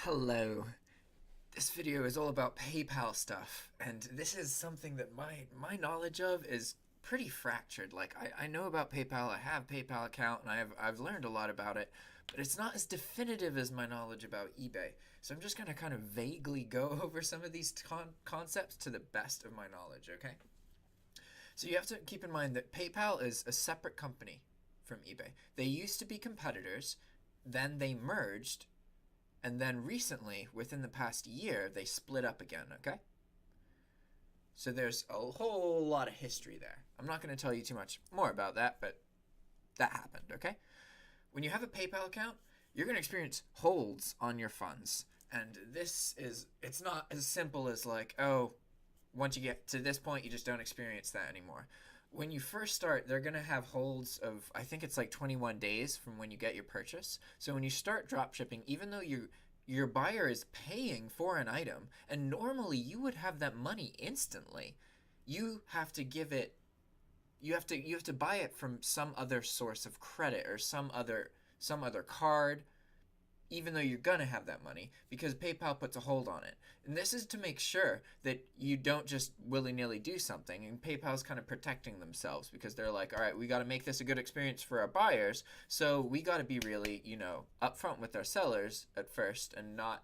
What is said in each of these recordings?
Hello. This video is all about PayPal stuff, and this is something that my knowledge of is pretty fractured. Like I know about PayPal, I have a PayPal account, and I've learned a lot about it, but it's not as definitive as my knowledge about eBay. So I'm just gonna kind of vaguely go over some of these concepts to the best of my knowledge. Okay. So you have to keep in mind that PayPal is a separate company from eBay. They used to be competitors, then they merged, and then recently, within the past year, they split up again, okay? So there's a whole lot of history there. I'm not going to tell you too much more about that, but that happened, okay? When you have a PayPal account, you're going to experience holds on your funds. And it's not as simple as like, oh, once you get to this point, you just don't experience that anymore. When you first start, they're going to have holds of, I think it's like 21 days from when you get your purchase. So when you start drop shipping, even though your buyer is paying for an item, and normally you would have that money instantly, you have to give it, you have to buy it from some other source of credit or some other card, even though you're gonna have that money, because PayPal puts a hold on it. And this is to make sure that you don't just willy-nilly do something. And PayPal's kind of protecting themselves because they're like, all right, we got to make this a good experience for our buyers, so we got to be really, upfront with our sellers at first and not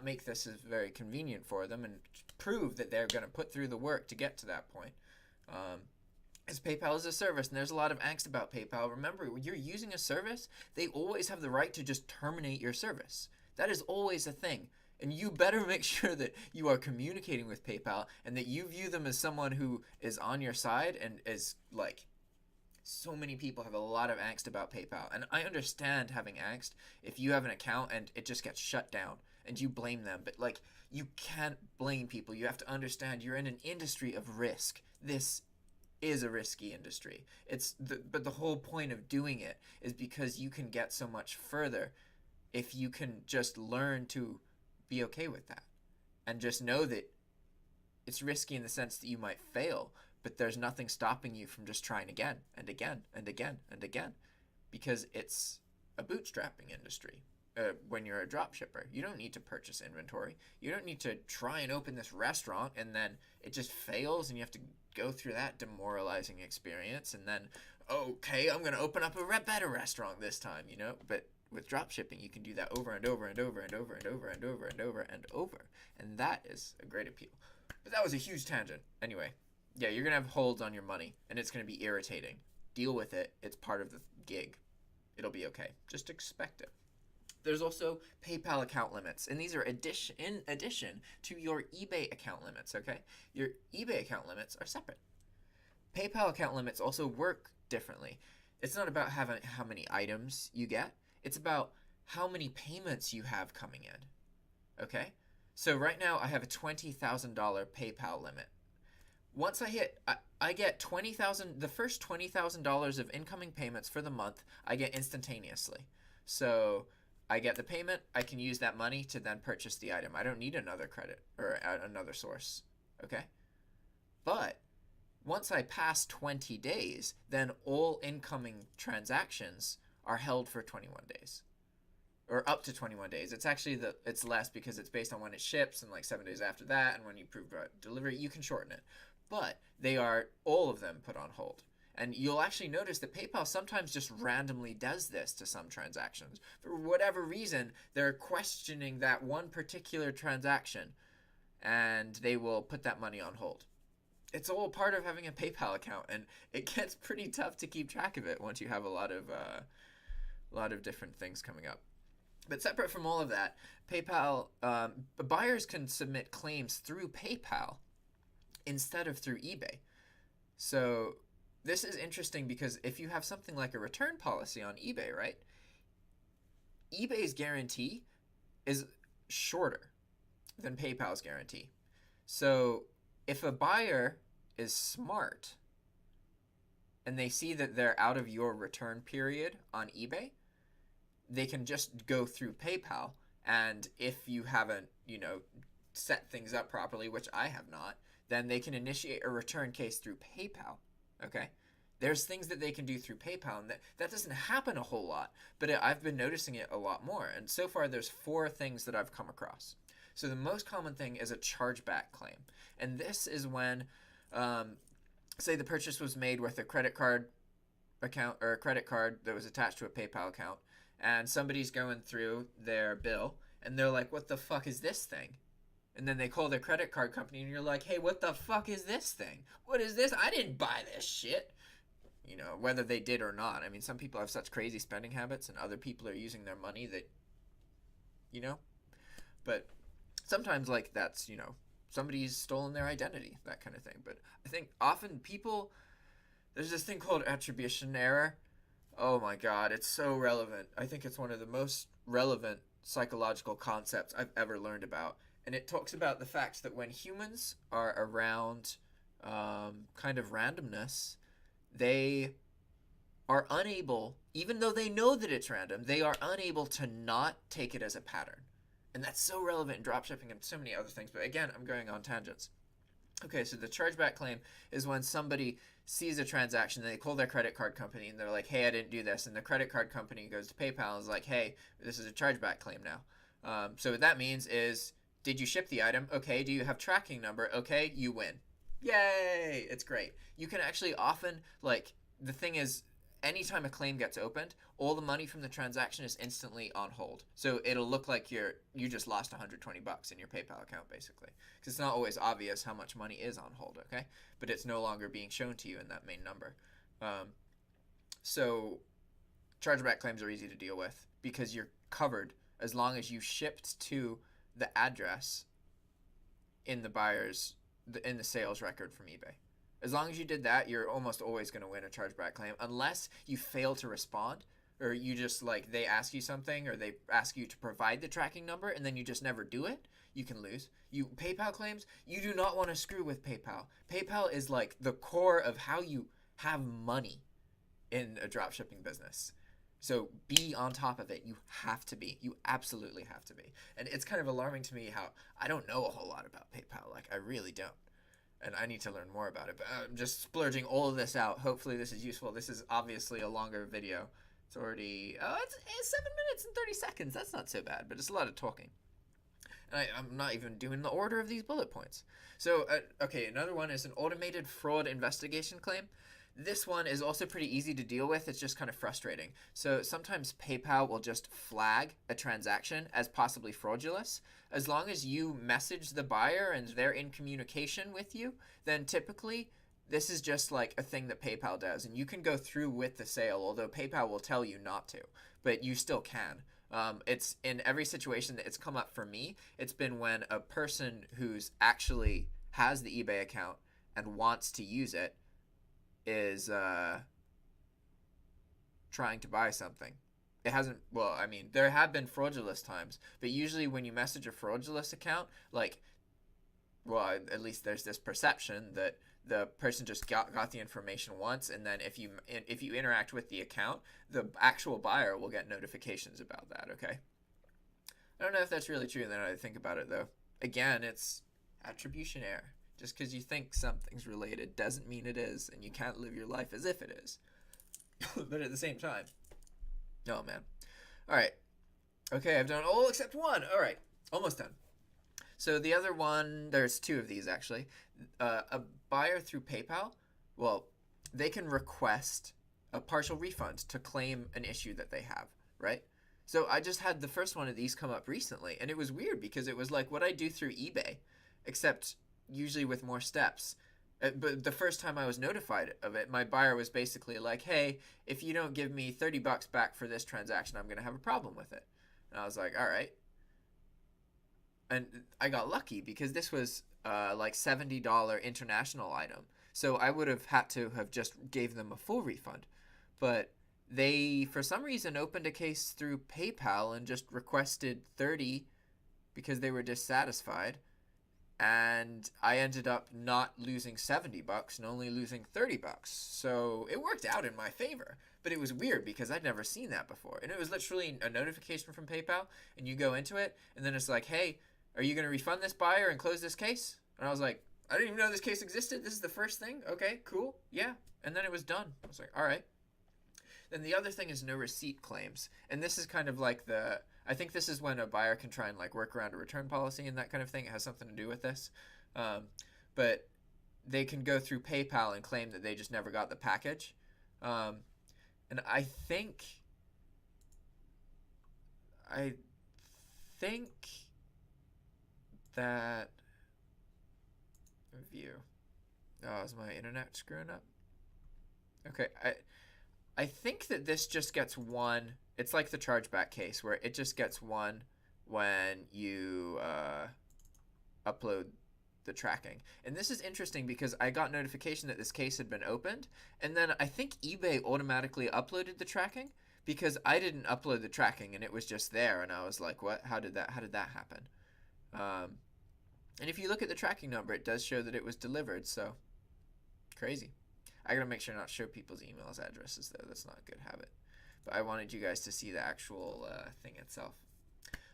make this as very convenient for them and prove that they're going to put through the work to get to that point. As PayPal is a service, and there's a lot of angst about PayPal. Remember, when you're using a service, they always have the right to just terminate your service. That is always a thing. And you better make sure that you are communicating with PayPal and that you view them as someone who is on your side and is like, so many people have a lot of angst about PayPal. And I understand having angst if you have an account and it just gets shut down and you blame them. But like, you can't blame people. You have to understand you're in an industry of risk. This is a risky industry. But the whole point of doing it is because you can get so much further if you can just learn to be okay with that and just know that it's risky in the sense that you might fail, but there's nothing stopping you from just trying again and again and again and again, because it's a bootstrapping industry. When you're a drop shipper, you don't need to purchase inventory. You don't need to try and open this restaurant and then it just fails and you have to go through that demoralizing experience and then, okay, I'm going to open up a better restaurant this time, But with drop shipping, you can do that over and over and over and over and over and over and over and over. And that is a great appeal. But that was a huge tangent. Anyway, yeah, you're going to have holds on your money and it's going to be irritating. Deal with it. It's part of the gig. It'll be okay. Just expect it. There's also PayPal account limits, and these are in addition to your eBay account limits, okay? Your eBay account limits are separate. PayPal account limits also work differently. It's not about how many items you get. It's about how many payments you have coming in, okay? So right now I have a $20,000 PayPal limit. Once I get $20,000, the first $20,000 of incoming payments for the month, I get instantaneously. So I get the payment, I can use that money to then purchase the item. I don't need another credit or another source, okay? But once I pass 20 days, then all incoming transactions are held for 21 days. Or up to 21 days. It's actually it's less because it's based on when it ships and like 7 days after that, and when you prove delivery, you can shorten it. But they are, all of them, put on hold. And you'll actually notice that PayPal sometimes just randomly does this to some transactions. For whatever reason, they're questioning that one particular transaction, and they will put that money on hold. It's all part of having a PayPal account, and it gets pretty tough to keep track of it once you have a lot of different things coming up. But separate from all of that, PayPal, buyers can submit claims through PayPal instead of through eBay. So this is interesting because if you have something like a return policy on eBay, right? eBay's guarantee is shorter than PayPal's guarantee. So if a buyer is smart and they see that they're out of your return period on eBay, they can just go through PayPal. And if you haven't, set things up properly, which I have not, then they can initiate a return case through PayPal. Okay? There's things that they can do through PayPal, and that doesn't happen a whole lot, but I've been noticing it a lot more. And so far, there's 4 things that I've come across. So the most common thing is a chargeback claim. And this is when, say the purchase was made with a credit card account or a credit card that was attached to a PayPal account, and somebody's going through their bill, and they're like, what the fuck is this thing? And then they call their credit card company, and you're like, hey, what the fuck is this thing? What is this? I didn't buy this shit. You know, whether they did or not. I mean, some people have such crazy spending habits, and other people are using their money that, you know. But sometimes, like, that's, you know, somebody's stolen their identity, that kind of thing. But I think often people, there's this thing called attribution error. Oh my God, it's so relevant. I think it's one of the most relevant psychological concepts I've ever learned about. And it talks about the fact that when humans are around kind of randomness, they are unable, even though they know that it's random, they are unable to not take it as a pattern. And that's so relevant in dropshipping and so many other things. But again, I'm going on tangents. Okay, so the chargeback claim is when somebody sees a transaction, they call their credit card company, and they're like, hey, I didn't do this. And the credit card company goes to PayPal and is like, hey, this is a chargeback claim now. So what that means is, did you ship the item? Okay. Do you have tracking number? Okay, you win. Yay! It's great. You can actually often, like, the thing is, anytime a claim gets opened, all the money from the transaction is instantly on hold. So it'll look like you just lost $120 in your PayPal account, basically. Because it's not always obvious how much money is on hold, okay? But it's no longer being shown to you in that main number. So chargeback claims are easy to deal with because you're covered as long as you shipped to the address in the sales record from eBay. As long as you did that, you're almost always going to win a chargeback claim, unless you fail to respond, or you just, like, they ask you something, or they ask you to provide the tracking number, and then you just never do it. You can lose. PayPal claims, you do not want to screw with PayPal. PayPal is like the core of how you have money in a dropshipping business. So be on top of it. You have to be. You absolutely have to be. And it's kind of alarming to me how I don't know a whole lot about PayPal. Like, I really don't. And I need to learn more about it. But I'm just splurging all of this out. Hopefully this is useful. This is obviously a longer video. It's already, it's 7 minutes and 30 seconds. That's not so bad, but it's a lot of talking. And I'm not even doing the order of these bullet points. So, okay, another one is an automated fraud investigation claim. This one is also pretty easy to deal with. It's just kind of frustrating. So sometimes PayPal will just flag a transaction as possibly fraudulent. As long as you message the buyer and they're in communication with you, then typically this is just like a thing that PayPal does. And you can go through with the sale, although PayPal will tell you not to. But you still can. It's in every situation that it's come up for me. It's been when a person who's actually has the eBay account and wants to use it is trying to buy something. It hasn't, well, I mean, there have been fraudulent times, but usually when you message a fraudulent account, like, well, at least there's this perception that the person just got the information once, and then if you interact with the account, the actual buyer will get notifications about that, okay? I don't know if that's really true now that I think about it, though. Again, it's attribution error. Just because you think something's related doesn't mean it is, and you can't live your life as if it is. But at the same time, oh man. All right. Okay, I've done all except one. All right, almost done. So the other one, there's 2 of these actually. A buyer through PayPal, well, they can request a partial refund to claim an issue that they have, right? So I just had the first one of these come up recently, and it was weird because it was like what I do through eBay, except usually with more steps. But the first time I was notified of it, my buyer was basically like, hey, if you don't give me $30 back for this transaction, I'm going to have a problem with it. And I was like, all right. And I got lucky because this was like $70 international item. So I would have had to have just gave them a full refund. But they, for some reason, opened a case through PayPal and just requested $30 because they were dissatisfied. And I ended up not losing $70 and only losing $30. So it worked out in my favor. But it was weird because I'd never seen that before. And it was literally a notification from PayPal, and you go into it, and then it's like, hey, are you going to refund this buyer and close this case? And I was like, I didn't even know this case existed. This is the first thing. Okay, cool. Yeah. And then it was done. I was like, all right. Then the other thing is no receipt claims. And this is kind of like I think this is when a buyer can try and like work around a return policy and that kind of thing. It has something to do with this. But they can go through PayPal and claim that they just never got the package. And I think that review. Oh, is my internet screwing up? Okay, I think that this just gets one. It's like the chargeback case where it just gets one when you upload the tracking. And this is interesting because I got notification that this case had been opened, and then I think eBay automatically uploaded the tracking because I didn't upload the tracking and it was just there, and I was like, what? How did that happen? And if you look at the tracking number, it does show that it was delivered, so crazy. I gotta make sure not to show people's emails addresses though. That's not a good habit. But I wanted you guys to see the actual thing itself.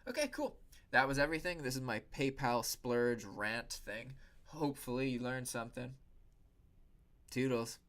Okay, cool. That was everything. This is my PayPal splurge rant thing. Hopefully you learned something. Toodles.